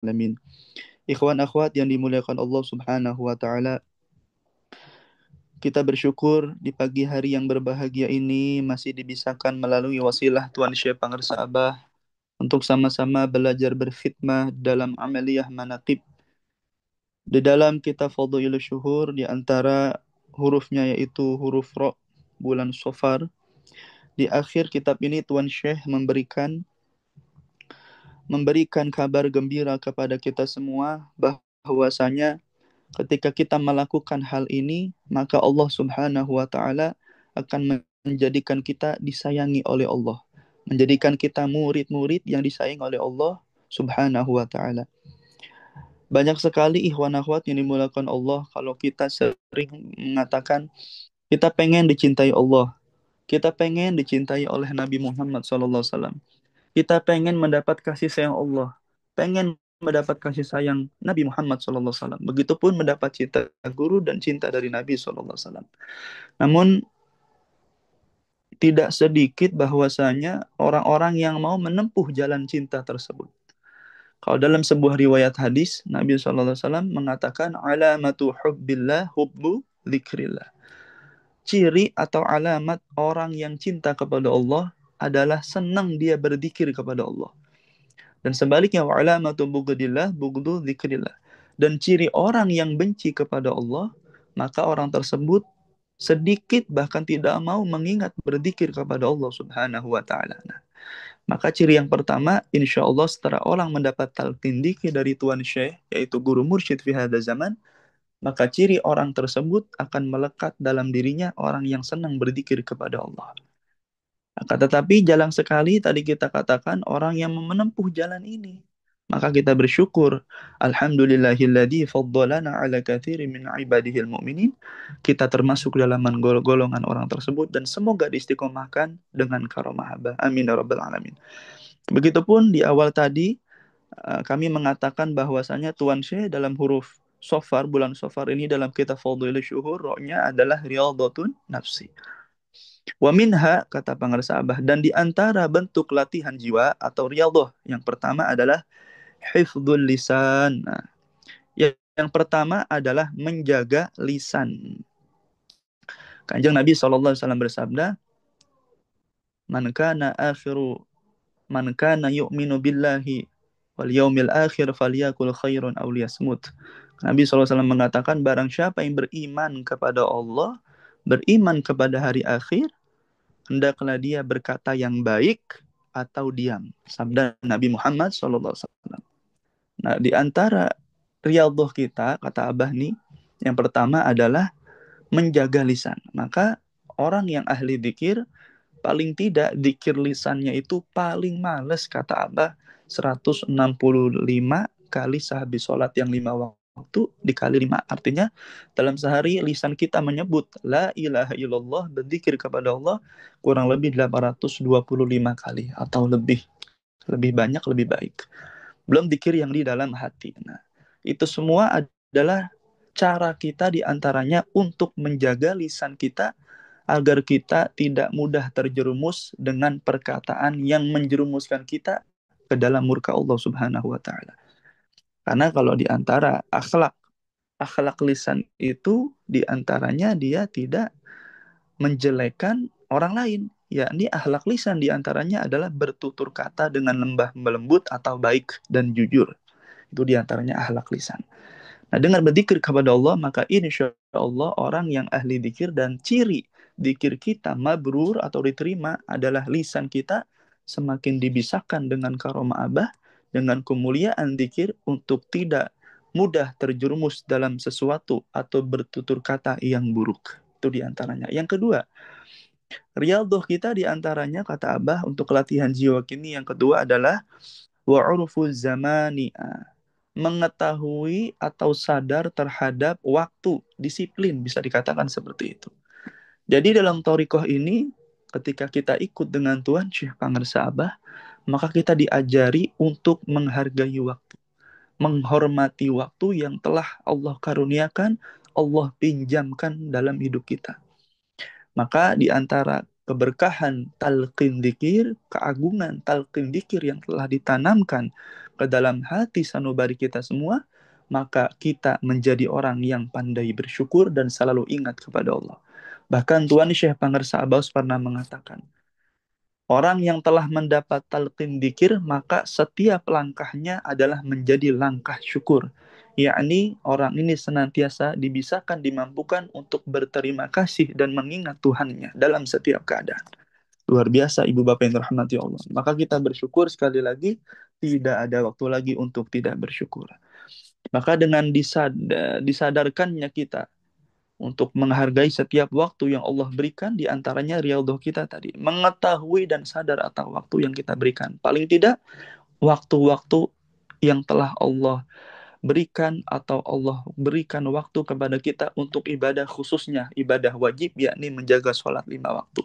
alamin. Ikhwan akhwat yang dimuliakan Allah Subhanahu wa taala, kita bersyukur di pagi hari yang berbahagia ini masih dibisahkan melalui wasilah Tuan Syekh Pangarsa Abah untuk sama-sama belajar berkhidmah dalam amaliyah manaqib. Di dalam kitab Fadhilul Syuhur di antara hurufnya yaitu huruf Ra, bulan Safar. Di akhir kitab ini Tuan Syekh memberikan kabar gembira kepada kita semua bahwasanya ketika kita melakukan hal ini, maka Allah Subhanahu wa taala akan menjadikan kita disayangi oleh Allah, menjadikan kita murid-murid yang disayangi oleh Allah Subhanahu wa taala. Banyak sekali ikhwan akhwat yang dimulakan Allah kalau kita sering mengatakan kita pengen dicintai Allah, kita pengen dicintai oleh Nabi Muhammad SAW. Kita pengen mendapat kasih sayang Allah, pengen mendapat kasih sayang Nabi Muhammad SAW. Begitupun mendapat cinta guru dan cinta dari Nabi SAW. Namun tidak sedikit bahwasanya orang-orang yang mau menempuh jalan cinta tersebut. Kalau dalam sebuah riwayat hadis, Nabi SAW mengatakan alamatu hubbillah hubbu dzikrillah. Ciri atau alamat orang yang cinta kepada Allah adalah senang dia berzikir kepada Allah. Dan sebaliknya wa alamatu bughdillah bughdhu dzikrillah. Dan ciri orang yang benci kepada Allah, maka orang tersebut sedikit bahkan tidak mau mengingat berzikir kepada Allah Subhanahu wa taala. Nah, maka ciri yang pertama, insya Allah setelah orang mendapat talqin dzikir dari Tuan Syekh, yaitu guru mursyid fi hadza zaman, maka ciri orang tersebut akan melekat dalam dirinya orang yang senang berzikir kepada Allah. Akan tetapi jarang sekali tadi kita katakan orang yang menempuh jalan ini. Maka kita bersyukur. Alhamdulillahilladzi faddalana ala katsirin min ibadihil mu'minin. Kita termasuk dalam golongan orang tersebut dan semoga diistiqomahkan dengan karomah abah. Amin ya rabbal alamin. Begitupun di awal tadi kami mengatakan bahwasanya Tuan Syekh dalam huruf Sofar, bulan Sofar ini dalam kitab Fadhilul Syuhur, rohnya adalah riyadhatun nafsi. Wa minha, kata pengarsa Abah, dan di antara bentuk latihan jiwa atau riyadhah yang pertama adalah hifdzul lisan. Nah, yang pertama adalah menjaga lisan. Kanjeng Nabi SAW bersabda, Man kana akhiru man kana yu'minu billahi wal yaumil akhir falyakul khairun aw liyasmut. Nabi SAW mengatakan barang siapa yang beriman kepada Allah, beriman kepada hari akhir, hendaklah dia berkata yang baik atau diam. Sabda Nabi Muhammad SAW. Nah, di antara riyadhah kita, kata Abah nih, yang pertama adalah menjaga lisan. Maka orang yang ahli dzikir, paling tidak dzikir lisannya itu paling males, kata Abah, 165 kali sehabis sholat yang 5 waktu dikali 5. Artinya dalam sehari lisan kita menyebut la ilaha illallah, berzikir kepada Allah kurang lebih 825 kali atau lebih. Lebih banyak lebih baik. Belum zikir yang di dalam hati. Nah, itu semua adalah cara kita diantaranya untuk menjaga lisan kita agar kita tidak mudah terjerumus dengan perkataan yang menjerumuskan kita ke dalam murka Allah Subhanahu wa taala. Karena kalau diantara akhlak lisan itu diantaranya dia tidak menjelekan orang lain, yakni akhlak lisan diantaranya adalah bertutur kata dengan lembah melembut atau baik dan jujur. Itu diantaranya akhlak lisan. Nah, dengan berzikir kepada Allah, maka insya Allah orang yang ahli zikir dan ciri zikir kita mabrur atau diterima adalah lisan kita semakin dibisahkan dengan karomah abah, dengan kemuliaan zikir untuk tidak mudah terjerumus dalam sesuatu atau bertutur kata yang buruk. Itu diantaranya. Yang kedua, riyadhah kita diantaranya, kata abah, untuk latihan jiwa kini yang kedua adalah wa'urfuz zamani, mengetahui atau sadar terhadap waktu, disiplin bisa dikatakan seperti itu. Jadi dalam thariqah ini ketika kita ikut dengan Tuhan Syekh Pangarsa Abah, maka kita diajari untuk menghargai waktu, menghormati waktu yang telah Allah karuniakan, Allah pinjamkan dalam hidup kita. Maka di antara keberkahan talqin dzikir, keagungan talqin dzikir yang telah ditanamkan ke dalam hati sanubari kita semua, maka kita menjadi orang yang pandai bersyukur dan selalu ingat kepada Allah. Bahkan Tuan Syekh Pangarsa Abaus pernah mengatakan, orang yang telah mendapat talqin dzikir, maka setiap langkahnya adalah menjadi langkah syukur. Yakni orang ini senantiasa dibisakan, dimampukan untuk berterima kasih dan mengingat Tuhannya dalam setiap keadaan. Luar biasa Ibu Bapak yang dirahmati Allah. Maka kita bersyukur sekali lagi, tidak ada waktu lagi untuk tidak bersyukur. Maka dengan disadarkannya kita untuk menghargai setiap waktu yang Allah berikan, di antaranya riyadhah kita tadi, mengetahui dan sadar atas waktu yang kita berikan. Paling tidak waktu-waktu yang telah Allah berikan atau Allah berikan waktu kepada kita untuk ibadah, khususnya ibadah wajib, yakni menjaga sholat 5 waktu.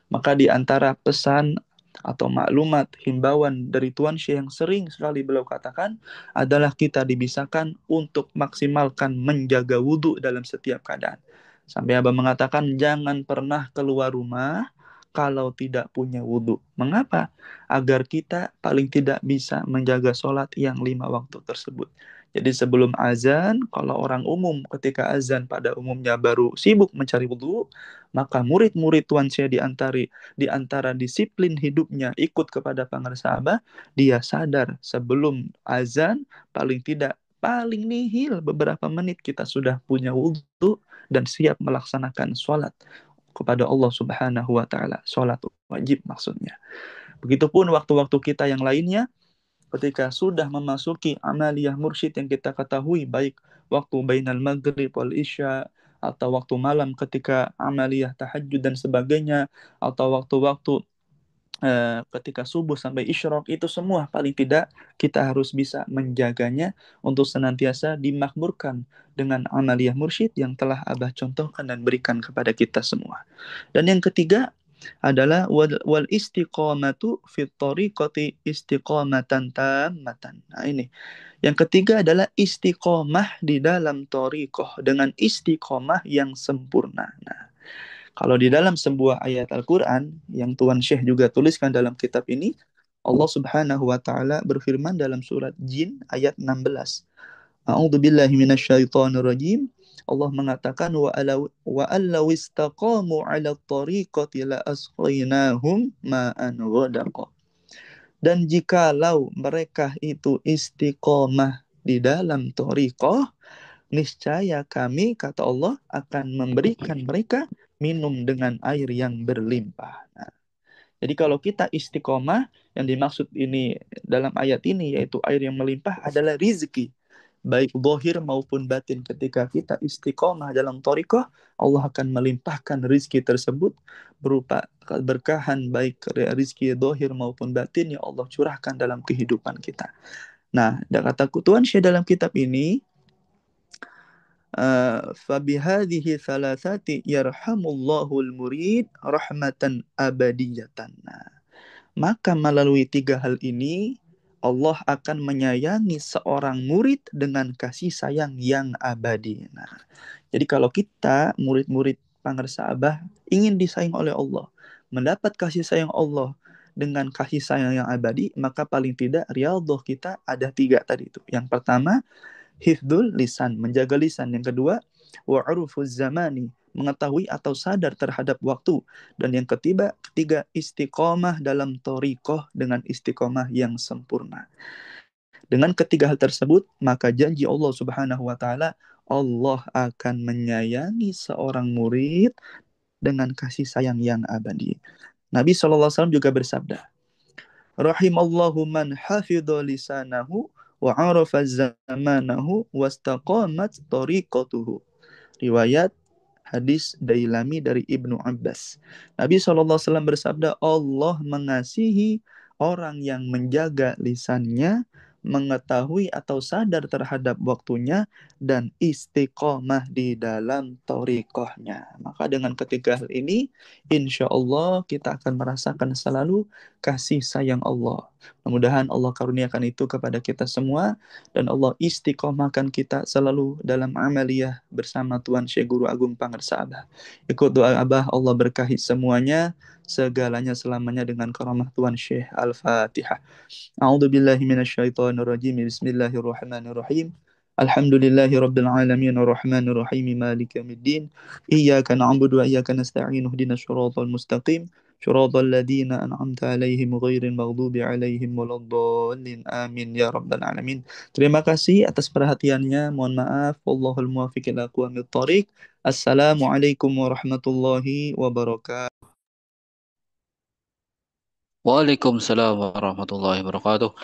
Maka di antara pesan atau maklumat, himbauan dari Tuan Syekh yang sering sekali beliau katakan adalah kita dibisakan untuk maksimalkan menjaga wudhu dalam setiap keadaan. Sampai Abah mengatakan jangan pernah keluar rumah kalau tidak punya wudhu. Mengapa? Agar kita paling tidak bisa menjaga sholat yang 5 waktu tersebut. Jadi sebelum azan, kalau orang umum ketika azan pada umumnya baru sibuk mencari wudhu, maka murid-murid Tuan Syekh di antara disiplin hidupnya ikut kepada Pangarsa Abah, dia sadar sebelum azan paling tidak paling nihil beberapa menit kita sudah punya wudhu dan siap melaksanakan sholat kepada Allah Subhanahu wa taala, sholat wajib maksudnya. Begitupun waktu-waktu kita yang lainnya, ketika sudah memasuki amaliyah mursyid yang kita ketahui, baik waktu bainal maghrib wal isya, atau waktu malam ketika amaliyah tahajud dan sebagainya, atau waktu-waktu ketika subuh sampai isyraq, itu semua paling tidak kita harus bisa menjaganya untuk senantiasa dimakmurkan dengan amaliyah mursyid yang telah Abah contohkan dan berikan kepada kita semua. Dan yang ketiga adalah wal istiqamatu fit thariqati istiqamatan tammatan. Nah ini. Yang ketiga adalah istiqomah di dalam thariqah dengan istiqomah yang sempurna. Nah, kalau di dalam sebuah ayat Al-Quran yang Tuan Syekh juga tuliskan dalam kitab ini, Allah Subhanahu wa taala berfirman dalam surat Jin ayat 16. A'udzubillahi minasyaitonirrajim. Allah mengatakan wa allaw istaqamu 'ala thariqati la asqainahum ma'an ghadaqa. Dan jikalau mereka itu istiqomah di dalam thariqah, niscaya kami, kata Allah, akan memberikan mereka minum dengan air yang berlimpah. Nah, jadi kalau kita istiqomah, yang dimaksud ini dalam ayat ini yaitu air yang melimpah adalah rizki, baik zahir maupun batin. Ketika kita istiqomah dalam thariqah, Allah akan melimpahkan rizki tersebut berupa keberkahan, baik rizki zahir maupun batin yang Allah curahkan dalam kehidupan kita. Nah, kata Tuan Syekh dalam kitab ini, fabihadhihi thalathati yarhamullahul murid rahmatan abadiyatan. Nah, maka melalui 3 hal ini Allah akan menyayangi seorang murid dengan kasih sayang yang abadi. Nah, jadi kalau kita murid-murid Pangarsa Abah ingin disayang oleh Allah, mendapat kasih sayang Allah dengan kasih sayang yang abadi, maka paling tidak riyadhah kita ada 3 tadi itu. Yang pertama, hifdzul lisan, menjaga lisan. Yang kedua, wa'urufuz zamani, mengetahui atau sadar terhadap waktu. Dan yang ketiga, istiqomah dalam thariqah dengan istiqomah yang sempurna. Dengan 3 hal tersebut, maka janji Allah Subhanahu wa taala, Allah akan menyayangi seorang murid dengan kasih sayang yang abadi. Nabi SAW juga bersabda, rahimallahu man hafidha lisanahu wa arafa zamanahu wastaqamat tariqatuhu. Riwayat hadis Dailami dari Ibnu Abbas. Nabi SAW bersabda, Allah mengasihi orang yang menjaga lisannya, mengetahui atau sadar terhadap waktunya, dan istiqomah di dalam thariqahnya. Maka dengan 3 hal ini, insya Allah kita akan merasakan selalu kasih sayang Allah. Mudah-mudahan Allah karuniakan itu kepada kita semua, dan Allah istiqomahkan kita selalu dalam amaliyah bersama Tuan Syekh Guru Agung Pangarsa Abah. Ikut doa Abah, Allah berkahi semuanya. segalanya selamanya dengan karamah Tuhan Syekh. Al-Fatihah. أعوذ بالله من الشيطان الرجيم بسم الله الرحمن الرحيم الحمد لله رب العالمين الرحمن الرحيم مالك يوم الدين إياك نعبد وإياك نستعين اهدنا الصراط المستقيم صراط الذين أنعمت عليهم غير المغضوب عليهم ولا الضالين آمين يا رب العالمين. Terima kasih atas perhatiannya. Mohon maaf. Wallahul muwaffiq ila aqwamit thoriq. Assalamualaikum warahmatullahi wabarakatuh. Waalaikumsalam warahmatullahi wabarakatuh.